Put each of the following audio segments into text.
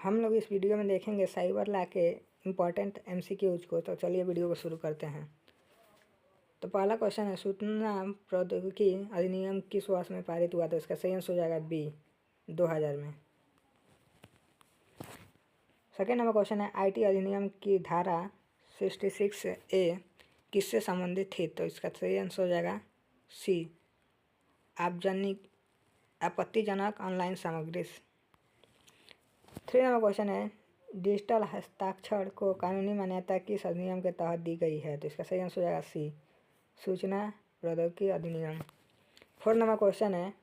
हम लोग इस वीडियो में देखेंगे साइबर लॉ के इम्पोर्टेंट एमसीक्यूज को। तो चलिए वीडियो को शुरू करते हैं। तो पहला क्वेश्चन है, सूचना प्रौद्योगिकी अधिनियम किस वर्ष में पारित हुआ? तो इसका सही आंसर हो जाएगा बी, 2000 में। सेकेंड नंबर क्वेश्चन है, आईटी अधिनियम की धारा 66A किससे संबंधित थी? तो इसका सही आंसर हो जाएगा सी, आपत्तिजनक ऑनलाइन सामग्री। थ्री नंबर क्वेश्चन है, डिजिटल हस्ताक्षर को कानूनी मान्यता किस अधिनियम के तहत दी गई है? तो इसका सही आंसर हो जाएगा सी, सूचना प्रौद्योगिकी अधिनियम। फोर्थ नंबर क्वेश्चन है,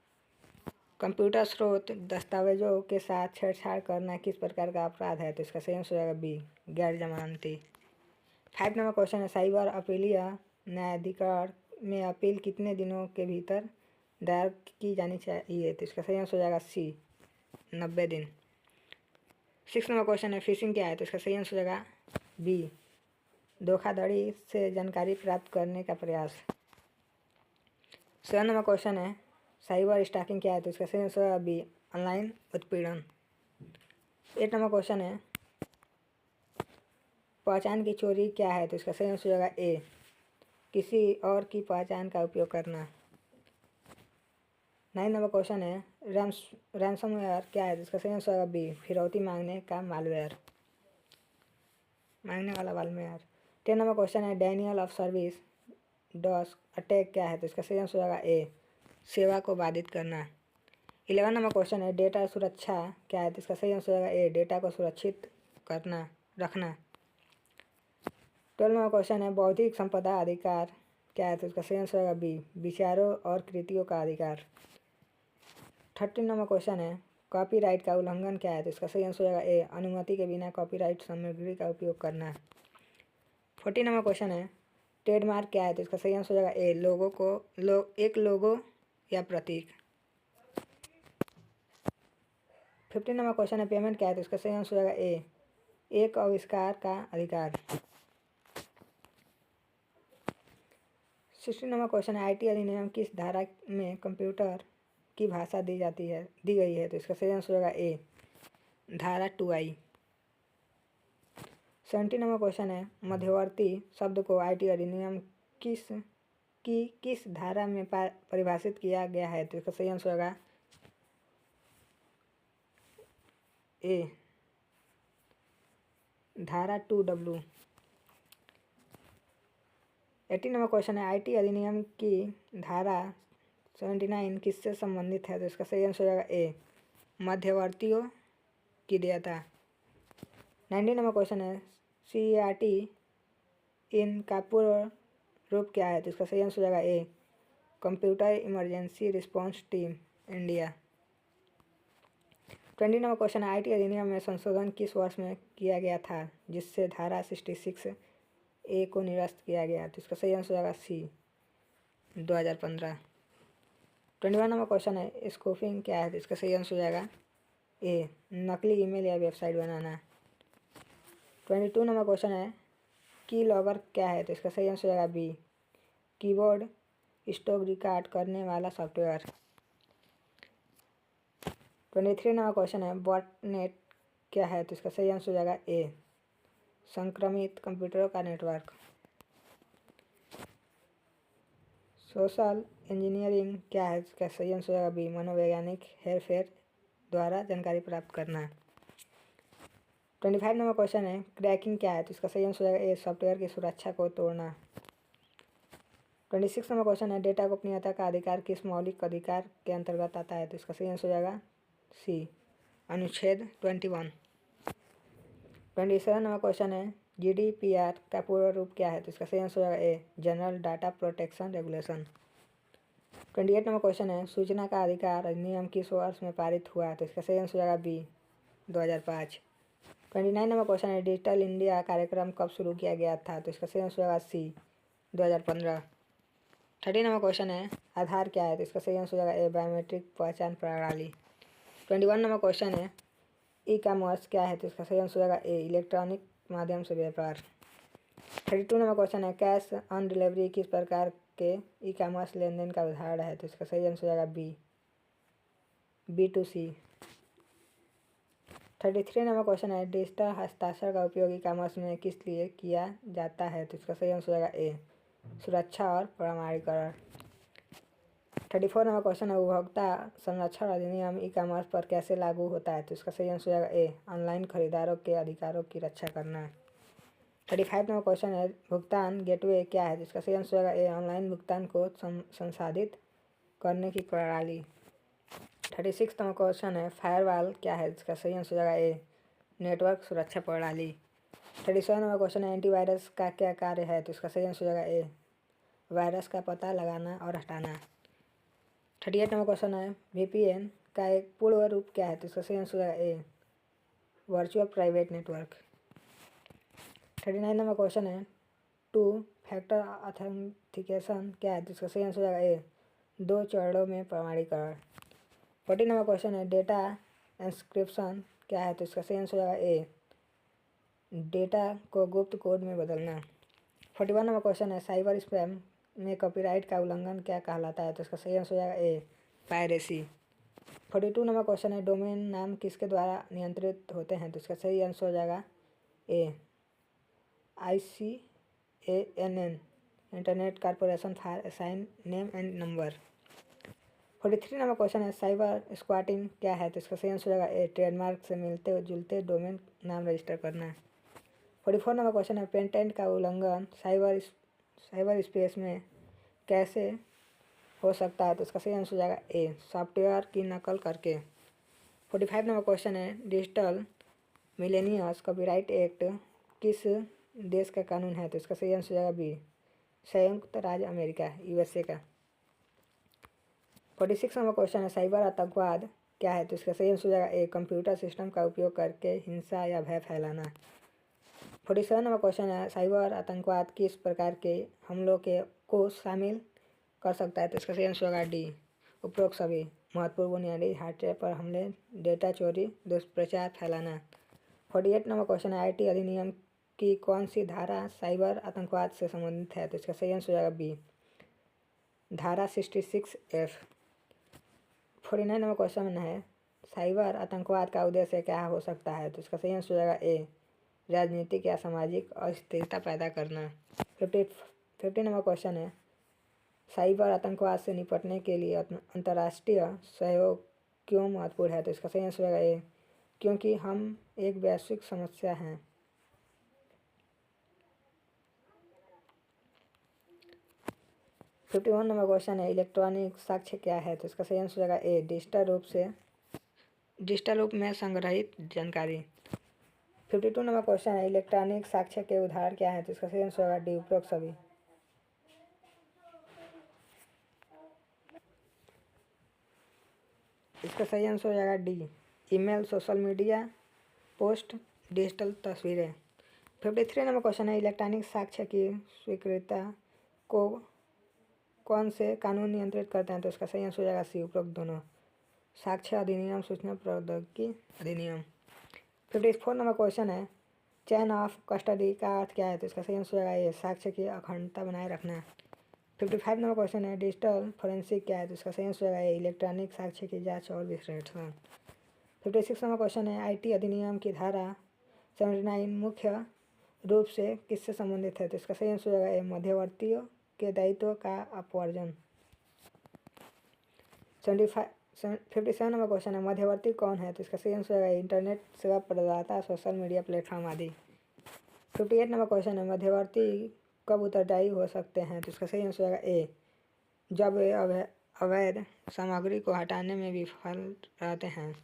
कंप्यूटर स्रोत दस्तावेजों के साथ छेड़छाड़ करना किस प्रकार का अपराध है? तो इसका सही आंसर हो जाएगा बी, गैर जमानती। फाइव नंबर क्वेश्चन है, साइबर अपीलीय न्यायाधिकरण में अपील कितने दिनों के भीतर दायर की जानी चाहिए? तो इसका सही आंसर हो जाएगा सी, 90 दिन। सिक्स नंबर क्वेश्चन है, फिशिंग क्या है? तो इसका सही आंसर हो जाएगा बी, धोखाधड़ी से जानकारी प्राप्त करने का प्रयास। सेवन नंबर क्वेश्चन है, साइबर स्टॉकिंग क्या है? तो इसका सही आंसर होगा बी, ऑनलाइन उत्पीड़न। एट नंबर क्वेश्चन है, पहचान की चोरी क्या है? तो इसका सही आंसर हो जाएगा ए, किसी और की पहचान का उपयोग करना। नाइन नंबर क्वेश्चन है, रैंसमवेयर क्या है? तो इसका सही आंसर होगा बी, फिरौती मांगने का मालवेयर, मांगने वाला मालवेयर। 10 नंबर क्वेश्चन है, denial of service DoS attack क्या है? तो इसका सही आंसर होगा ए, सेवा को बाधित करना। 11 नंबर क्वेश्चन है, डेटा सुरक्षा क्या है? तो इसका सही आंसर होगा ए, डेटा को सुरक्षित करना, रखना। 12 नंबर क्वेश्चन है, बौद्धिक संपदा अधिकार क्या है? तो इसका सही आंसर होगा बी, विचारों और कृतियों का अधिकार। 13 नंबर क्वेश्चन है, कॉपीराइट का उल्लंघन क्या है? तो इसका सही आंसर होगा ए, अनुमति के बिना कॉपीराइट सामग्री का उपयोग करना। 14 नंबर क्वेश्चन है, ट्रेडमार्क क्या है? तो इसका सही आंसर हो जाएगा ए, एक लोगो या प्रतीक। 15 नंबर क्वेश्चन है, पेमेंट क्या है? तो इसका सही आंसर हो जाएगा ए, एक आविष्कार का अधिकार। 16 नंबर क्वेश्चन है, आईटी अधिनियम किस धारा में कंप्यूटर की भाषा दी गई है? तो इसका सही आंसर होगा ए, धारा 2I। 17 नंबर क्वेश्चन है, मध्यवर्ती शब्द को आईटी अधिनियम किस धारा में परिभाषित किया गया है? तो इसका सही आंसर होगा ए, धारा 2W। 18 नंबर क्वेश्चन है, आईटी अधिनियम की धारा 79 किससे संबंधित है? तो इसका सही आंसर हो जाएगा ए, मध्यवर्तियों की देयता। 19 नंबर क्वेश्चन है, CERT का पूर्ण रूप क्या है? तो इसका सही आंसर हो जाएगा A, computer emergency response team India. 20 number question है, आईटी अधिनियम में संशोधन किस वर्ष में किया गया था जिससे धारा 66A को निरस्त किया गया? तो इसका सही आंसर हो जाएगा सी, 2015। 21 नंबर क्वेश्चन है, स्पूफिंग क्या है? तो इसका सही आंसर हो जाएगा ए, नकली ईमेल या वेबसाइट बनाना। 22 नंबर क्वेश्चन है, की लॉगर क्या है? तो इसका सही आंसर हो जाएगा बी, कीबोर्ड स्टॉप रिकॉर्ड करने वाला सॉफ्टवेयर। 23 नंबर क्वेश्चन है, बॉटनेट क्या है? तो इसका सही आंसर हो जाएगा ए, संक्रमित कंप्यूटरों का नेटवर्क। सोशल इंजीनियरिंग क्या है? इसका सही आंसर हो जाएगा बी, मनोवैज्ञानिक हेरफेर द्वारा जानकारी प्राप्त करना। 25 नंबर क्वेश्चन है, क्रैकिंग क्या है? तो इसका सही आंसर हो जाएगा ए, सॉफ्टवेयर की सुरक्षा को तोड़ना। 26 नंबर क्वेश्चन है, डेटा गोपनीयता का अधिकार किस मौलिक अधिकार के अंतर्गत आता है? तो इसका सही आंसर हो जाएगा सी, अनुच्छेद 21। 27 नंबर क्वेश्चन है, GDPR का पूर्ण रूप क्या है? तो इसका सही आंसर हो जाएगा A, general data protection regulation. 28 number question है, सूचना का अधिकार अधिनियम किस वर्ष में पारित हुआ? तो इसका सही आंसर हो जाएगा बी, 2005। 29 नंबर क्वेश्चन है, डिजिटल इंडिया कार्यक्रम कब शुरू किया गया था? तो इसका सही आंसर होगा सी, 2015। 30 नंबर क्वेश्चन है, आधार क्या है? तो इसका सही आंसर हो जाएगा ए, बायोमेट्रिक पहचान प्रणाली। 21 नंबर क्वेश्चन है, ई कॉमर्स क्या है? तो इसका सही आंसर हो जाएगा ए, इलेक्ट्रॉनिक माध्यम से व्यापार। 32 नंबर क्वेश्चन है, कैश ऑन डिलीवरी किस प्रकार के ई कॉमर्स लेन देन का उदाहरण है? तो इसका सही आंसर हो जाएगा बी, B2C। 33 नंबर क्वेश्चन है डिजिटल हस्ताक्षर का उपयोग ई कॉमर्स में किस लिए किया जाता है? तो इसका सही आंसर हो जाएगा ए, सुरक्षा और प्रमाणीकरण। 34 नंबर क्वेश्चन है उपभोक्ता संरक्षण अधिनियम ई कॉमर्स पर कैसे लागू होता है? तो इसका सही आंसर हो जाएगा ए, ऑनलाइन खरीदारों के अधिकारों की रक्षा करना। 35 नंबर क्वेश्चन है भुगतान गेटवे क्या है? तो इसका सही आंसर हो जाएगा ए, ऑनलाइन भुगतान को संसाधित करने की प्रणाली। 36 नंबर क्वेश्चन है फायरवॉल क्या है? इसका सही आंसर हो जाएगा ए, नेटवर्क सुरक्षा प्रणाली। 37 नंबर क्वेश्चन है एंटीवायरस का क्या कार्य है? तो इसका सही आंसर हो जाएगा ए, वायरस का पता लगाना और हटाना। 38 नंबर क्वेश्चन है VPN का एक पूर्ण रूप क्या है? तो इसका सही आंसर हो जाएगा A, virtual private network. 39 number question है टू फैक्टर ऑथेंटिकेशन क्या है? तो इसका सही आंसर हो जाएगा ए, 2 चरणों में प्रमाणीकरण। 40 नंबर क्वेश्चन है डेटा एन्क्रिप्शन क्या है? तो इसका सही आंसर हो जाएगा ए, डेटा को गुप्त कोड में बदलना। 41 नंबर क्वेश्चन है साइबर स्पैम में कॉपीराइट का उल्लंघन क्या कहलाता है? तो इसका सही आंसर हो जाएगा ए, पायरेसी। 42 नंबर क्वेश्चन है डोमेन नाम किसके द्वारा नियंत्रित होते हैं? तो इसका सही आंसर हो जाएगा ए, ICANN, internet corporation for assign name and number. 43 number question है साइबर स्क्वाटिंग क्या है? तो इसका सही आंसर हो जाएगा ए, ट्रेडमार्क से मिलते जुलते डोमेन नाम रजिस्टर करना। 44 नंबर क्वेश्चन है पेटेंट का उल्लंघन साइबर स्पेस में कैसे हो सकता है? तो इसका सही आंसर हो जाएगा ए, सॉफ्टवेयर की नकल करके। 45 नंबर क्वेश्चन है डिजिटल मिलेनियस कॉपीराइट एक्ट किस देश का कानून है? तो इसका सही आंसर हो जाएगा बी, संयुक्त राज्य अमेरिका, USA का। 46 नंबर क्वेश्चन है साइबर आतंकवाद क्या है? तो इसका सही आंसर हो जाएगा ए, कंप्यूटर सिस्टम का उपयोग करके हिंसा या भय फैलाना। 47 नंबर क्वेश्चन है साइबर आतंकवाद किस प्रकार के हमलों को शामिल कर सकता है? तो इसका सही आंसर होगा डी, उपरोक्त सभी महत्वपूर्ण बुनियादी हार्डवेयर पर हमले, डेटा चोरी, दुष्प्रचार फैलाना। 48 नंबर क्वेश्चन है IT अधिनियम की कौन सी धारा साइबर आतंकवाद से संबंधित है? तो इसका सही आंसर हो जाएगा बी, धारा 66F। 49 नंबर क्वेश्चन है साइबर आतंकवाद का उद्देश्य क्या हो सकता है? तो इसका सही आंसर हो जाएगा ए, राजनीतिक या सामाजिक अस्थिरता पैदा करना। 50 नंबर क्वेश्चन है साइबर आतंकवाद से निपटने के लिए अंतर्राष्ट्रीय सहयोग क्यों महत्वपूर्ण है? तो इसका सही आंसर होगा ए, क्योंकि हम एक वैश्विक समस्या हैं। 51 नंबर क्वेश्चन है इलेक्ट्रॉनिक साक्ष्य क्या है? तो इसका सही आंसर होगा ए, डिजिटल रूप में संग्रहित जानकारी। 52 नंबर क्वेश्चन है इलेक्ट्रॉनिक साक्ष्य के उदाहरण क्या है? तो इसका सही आंसर होगा डी, उपरोक्त सभी। इसका सही आंसर हो जाएगा D, email, social media post, digital तस्वीरें। 53 नंबर क्वेश्चन है इलेक्ट्रॉनिक साक्ष्य की स्वीकृति को कौन से कानून नियंत्रित करते हैं? तो इसका सही आंसर हो जाएगा सी, उपरोक्त दोनों, साक्ष्य अधिनियम, सूचना प्रौद्योगिकी अधिनियम। 54 नंबर क्वेश्चन है चैन ऑफ कस्टडी का अर्थ क्या है? तो इसका सही आंसर हो जाएगा ये, साक्ष्य की अखंडता बनाए रखना। 55 नंबर क्वेश्चन है डिजिटल फोरेंसिक क्या है? तो इसका सही आंसर हो जाएगा इलेक्ट्रॉनिक साक्ष्य की जांच और विश्लेषण। 56 नंबर क्वेश्चन है IT अधिनियम की धारा 79 मुख्य रूप से किससे संबंधित है? तो इसका सही आंसर हो जाएगा मध्यवर्तियों के दायित्व का अपवर्जन। 57 नंबर क्वेश्चन है मध्यवर्ती कौन है? तो इसका सही आंसर है इंटरनेट सेवा प्रदाता, सोशल मीडिया प्लेटफॉर्म आदि। 58 नंबर क्वेश्चन है मध्यवर्ती कब उत्तरदायी हो सकते हैं? तो इसका सही आंसर है ए, जब वे अवैध सामग्री को हटाने में विफल रहते हैं।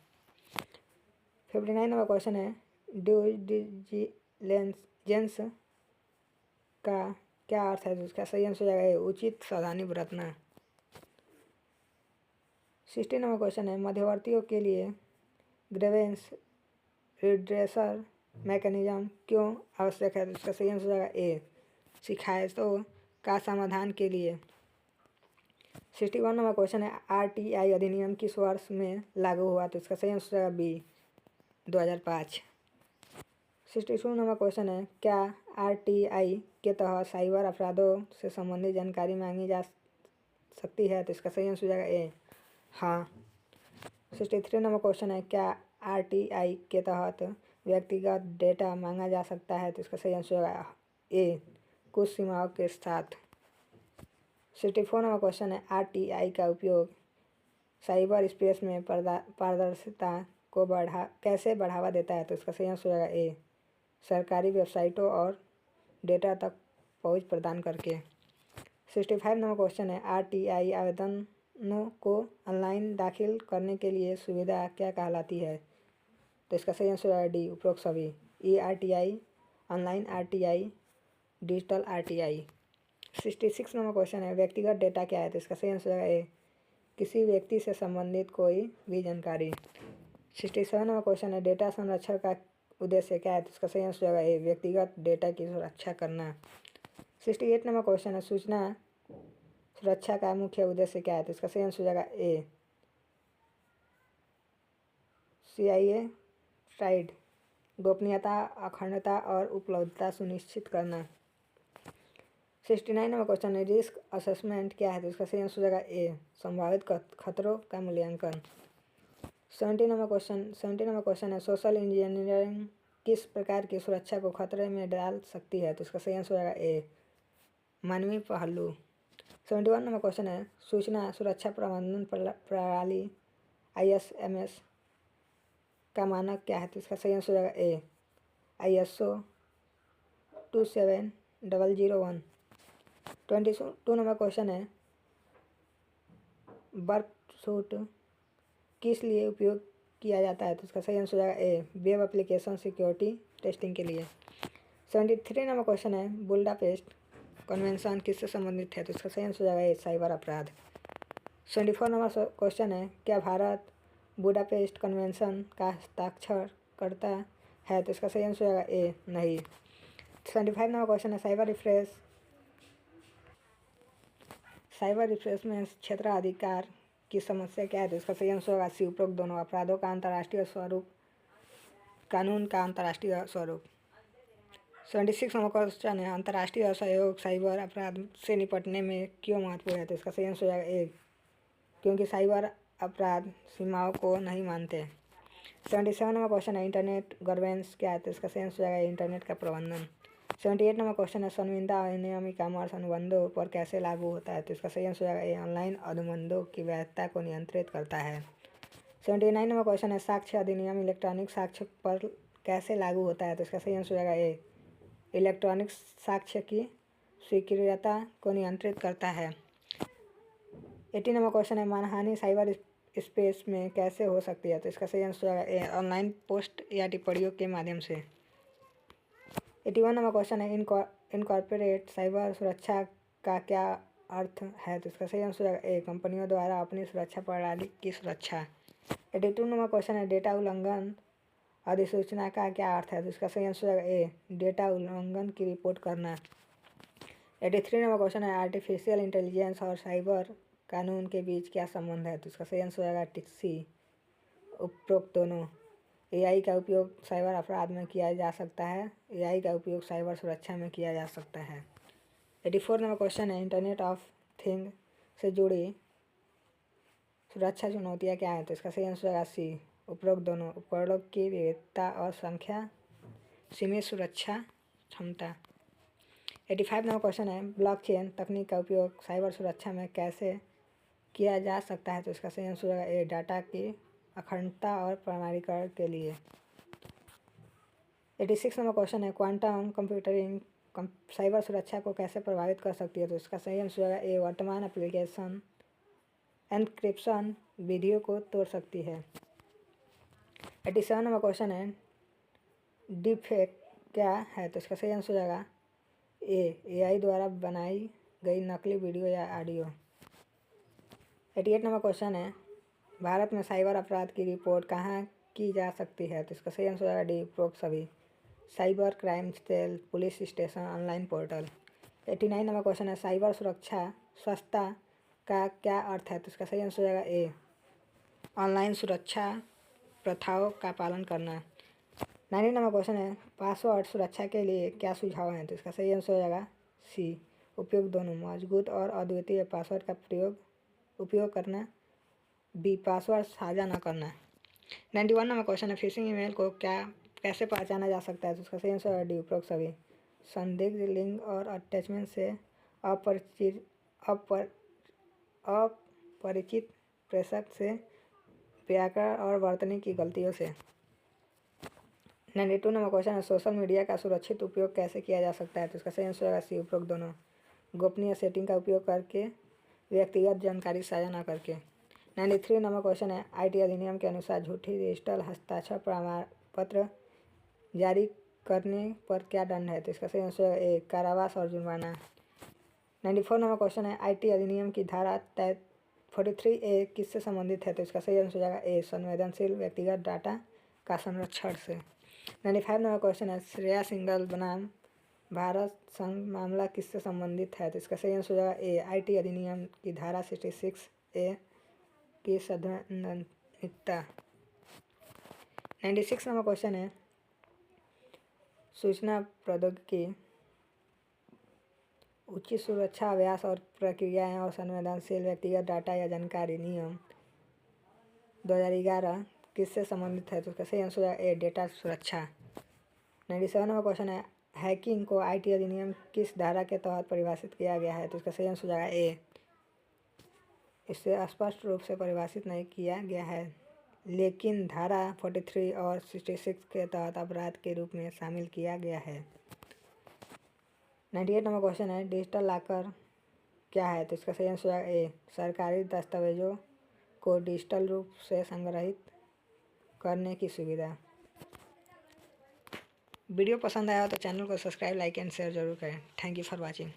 59 नंबर क्वेश्चन है ड्यू डिलिजेंस का क्या अर्थ है? तो इसका सही आंसर हो जाएगा ए, उचित सावधानी बरतना। 60 नंबर क्वेश्चन है मध्यवर्तियों के लिए ग्रीवेंस रिड्रेसल मैकेनिज्म क्यों आवश्यक है? तो इसका सही आंसर हो जाएगा ए, शिकायतों का समाधान के लिए। 61 नंबर क्वेश्चन है RTI अधिनियम किस वर्ष में लागू हुआ? तो इसका सही आंसर हो जाएगा बी, 2005। 62 नंबर क्वेश्चन है क्या RTI के तहत साइबर अपराधों से संबंधित जानकारी मांगी जा सकती है? तो इसका सही आंसर हो जाएगा ए, हाँ। 63 नंबर क्वेश्चन है क्या RTI के तहत व्यक्तिगत डेटा मांगा जा सकता है? तो इसका सही आंसर होगा ए, कुछ सीमाओं के साथ। 64 नंबर क्वेश्चन है, RTI का उपयोग साइबर स्पेस में पारदर्शिता को कैसे बढ़ावा देता है? तो इसका सही आंसर होगा ए, सरकारी वेबसाइटों और डेटा तक पहुंच प्रदान करके। 65 नंबर क्वेश्चन है, RTI आवेदनों को ऑनलाइन दाखिल करने के लिए सुविधा क्या कहलाती है? तो इसका सही आंसर है डी, उपरोक्त सभी। ERTI, online RTI, digital RTI। 66 number question है, व्यक्तिगत डेटा क्या है? तो इसका सही आंसर है ए, किसी व्यक्ति से संबंधित कोई भी जानकारी। 67 नंबर क्वेश्चन है, डेटा संरक्षण का उद्देश्य क्या है? तो इसका सही आंसर होगा ए, व्यक्तिगत डेटा की सुरक्षा करना। 68 नंबर क्वेश्चन है, सूचना सुरक्षा का मुख्य उद्देश्य क्या है? तो इसका सही आंसर हो जाएगा ए, CIA ट्राइड, गोपनीयता, अखंडता और उपलब्धता सुनिश्चित करना। 69 नंबर क्वेश्चन है, रिस्क असेसमेंट क्या है? तो इसका सही आंसर हो जाएगा ए, संभावित खतरों का मूल्यांकन। 70 नंबर क्वेश्चन है, सोशल इंजीनियरिंग किस प्रकार की सुरक्षा को खतरे में डाल सकती है? तो इसका सही आंसर हो जाएगा ए, मानवीय पहलू। 71 नंबर क्वेश्चन है, सूचना सुरक्षा प्रबंधन प्रणाली ISMS का मानक क्या है? तो इसका सही आंसर हो जाएगा ए, ISO 27001। 22 नंबर क्वेश्चन है, बर्क सूट किस लिए उपयोग किया जाता है? तो इसका सही आंसर हो जाएगा ए, वेब एप्लीकेशन सिक्योरिटी टेस्टिंग के लिए। 73 नंबर क्वेश्चन है, बुडापेस्ट कन्वेंशन किससे संबंधित है? तो इसका सही आंसर हो जाएगा ए, साइबर अपराध। 74 नंबर क्वेश्चन है, क्या भारत बुडापेस्ट कन्वेंशन का हस्ताक्षर करता है? तो इसका सही आंसर हो जाएगा ए, नहीं। 75 नंबर क्वेश्चन है, साइबर रिफ्रेश में क्षेत्राधिकार की समस्या क्या है? तो इसका सही आंसर होगा सी, उपरोक्त दोनों। अपराधों का अंतर्राष्ट्रीय स्वरूप, कानून का अंतर्राष्ट्रीय स्वरूप। 76 नंबर क्वेश्चन है, अंतर्राष्ट्रीय सहयोग साइबर अपराध से निपटने में क्यों महत्वपूर्ण है? तो इसका सही आंसर हो जाएगा ए, क्योंकि साइबर अपराध सीमाओं को नहीं मानते। 77 नंबर क्वेश्चन है, इंटरनेट गवर्नेंस क्या है? तो इसका सही आंसर हो जाएगा इंटरनेट का प्रबंधन। 78 नंबर क्वेश्चन है, संविदा अधिनियम ई कॉमर्स अनुबंधों पर कैसे लागू होता है? तो इसका सही आंसर हो जाएगा ए, ऑनलाइन अनुबंधों की वैधता को नियंत्रित करता है। 79 नंबर क्वेश्चन है, साक्ष्य अधिनियम इलेक्ट्रॉनिक साक्ष्य पर कैसे लागू होता है? तो इसका सही आंसर हो जाएगा ए, इलेक्ट्रॉनिक साक्ष्य की स्वीकार्यता को नियंत्रित करता है। 80 नंबर क्वेश्चन है, मानहानि साइबर स्पेस में कैसे हो सकती है? तो इसका सही आंसर है ए, ऑनलाइन पोस्ट या टिप्पणियों के माध्यम से। 81 नंबर क्वेश्चन है, इनकॉर्पोरेट साइबर सुरक्षा का क्या अर्थ है? तो इसका सही आंसर है ए, कंपनियों द्वारा अपनी सुरक्षा प्रणाली की सुरक्षा। 82 नंबर क्वेश्चन है, डेटा उल्लंघन अधिसूचना का क्या अर्थ है? तो इसका सही आंसर है ए, डेटा उल्लंघन की रिपोर्ट करना। 83 नंबर क्वेश्चन है, आर्टिफिशियल इंटेलिजेंस और साइबर कानून के बीच क्या संबंध है? तो इसका सही आंसर होगा सी, उपरोक्त दोनों। AI का उपयोग साइबर अपराध में किया जा सकता है, AI का उपयोग साइबर सुरक्षा में किया जा सकता है। 84 नंबर क्वेश्चन है, इंटरनेट ऑफ थिंग से जुड़ी सुरक्षा चुनौतियाँ क्या है? तो इसका सही आंसर होगा सी, उपरोक्त दोनों। उपकरणों की विविधता और संख्या, सीमित सुरक्षा क्षमता। 85 नंबर क्वेश्चन है, ब्लॉकचेन तकनीक का उपयोग साइबर सुरक्षा में कैसे किया जा सकता है? तो इसका सही आंसर होगा ए, डाटा की अखंडता और प्रमाणीकरण के लिए। 86 नंबर क्वेश्चन है, क्वांटम कंप्यूटिंग साइबर सुरक्षा को कैसे प्रभावित कर सकती है? तो इसका सही आंसर होगा ए, वर्तमान एप्लीकेशन एन्क्रिप्शन विधियों को तोड़ सकती है। 87 नंबर क्वेश्चन है, डीपफेक क्या है? तो इसका सही आंसर हो जाएगा ए, AI द्वारा बनाई गई नकली वीडियो या ऑडियो। 88 नंबर क्वेश्चन है, भारत में साइबर अपराध की रिपोर्ट कहाँ की जा सकती है? तो इसका सही आंसर हो जाएगा डी, उपरोक्त सभी। Cyber crime cell, police station, online portal. 89 number question है, साइबर सुरक्षा स्वच्छता का क्या अर्थ है? तो इसका सही आंसर हो जाएगा ए, ऑनलाइन सुरक्षा प्रथाओं का पालन करना। 90 नंबर क्वेश्चन है, पासवर्ड सुरक्षा के लिए क्या सुझाव हैं? तो इसका सही आंसर हो जाएगा सी, उपयोग दोनों। मजबूत और अद्वितीय पासवर्ड का उपयोग करना, बी, पासवर्ड साझा न करना। 91 नंबर क्वेश्चन है, फिशिंग ईमेल को कैसे पहचाना जा सकता है? तो उसका सही आंसर है डी, उपरोक्त सभी संदिग्ध लिंक और अटैचमेंट से अपरिचित अपरिचित प्रेषक से व्याकरण और वर्तनी की गलतियों से। 92 नंबर क्वेश्चन है, सोशल मीडिया का सुरक्षित उपयोग कैसे किया जा सकता है? तो इसका सही आंसर है सी, उपरोक्त दोनों गोपनीय सेटिंग का उपयोग करके, व्यक्तिगत जानकारी साझा न करके। 93 नंबर क्वेश्चन है, आईटी अधिनियम के अनुसार झूठी डिजिटल हस्ताक्षर प्रमाण पत्र जारी करने पर क्या दंड है? तो इसका सही आंसर है ए, कारावास और जुर्माना। 94 नंबर क्वेश्चन है, आईटी अधिनियम की धारा 43A किससे संबंधित है? तो इसका सही आंसर हो जाएगा ए, संवेदनशील व्यक्तिगत डाटा का संरक्षण से। 95 नंबर क्वेश्चन है, श्रेया सिंगल बनाम भारत संघ मामला किससे संबंधित है? तो इसका सही आंसर हो जाएगा ए, आईटी अधिनियम की धारा 66A की संवैधानिकता। 96 नंबर क्वेश्चन है, सूचना प्रौद्योगिकी उच्च सुरक्षा अभ्यास और प्रक्रियाएं और संवेदनशील व्यक्तिगत डाटा या जानकारी नियम 2011 किससे संबंधित है? तो उसका सही आंसर है ए, डेटा सुरक्षा। 97 नंबर क्वेश्चन है, हैकिंग को आईटी अधिनियम किस धारा के तहत परिभाषित किया गया है? तो इसका सही आंसर हो जाएगा ए, इसे स्पष्ट रूप से परिभाषित नहीं किया गया है, लेकिन धारा 43 और 66 के तहत अपराध के रूप में शामिल किया गया है। 98 नंबर क्वेश्चन है, डिजिटल लॉकर क्या है? तो इसका सही आंसर है ए, सरकारी दस्तावेजों को डिजिटल रूप से संग्रहित करने की सुविधा। वीडियो पसंद आया हो तो चैनल को सब्सक्राइब, लाइक एंड शेयर जरूर करें। Thank you for watching.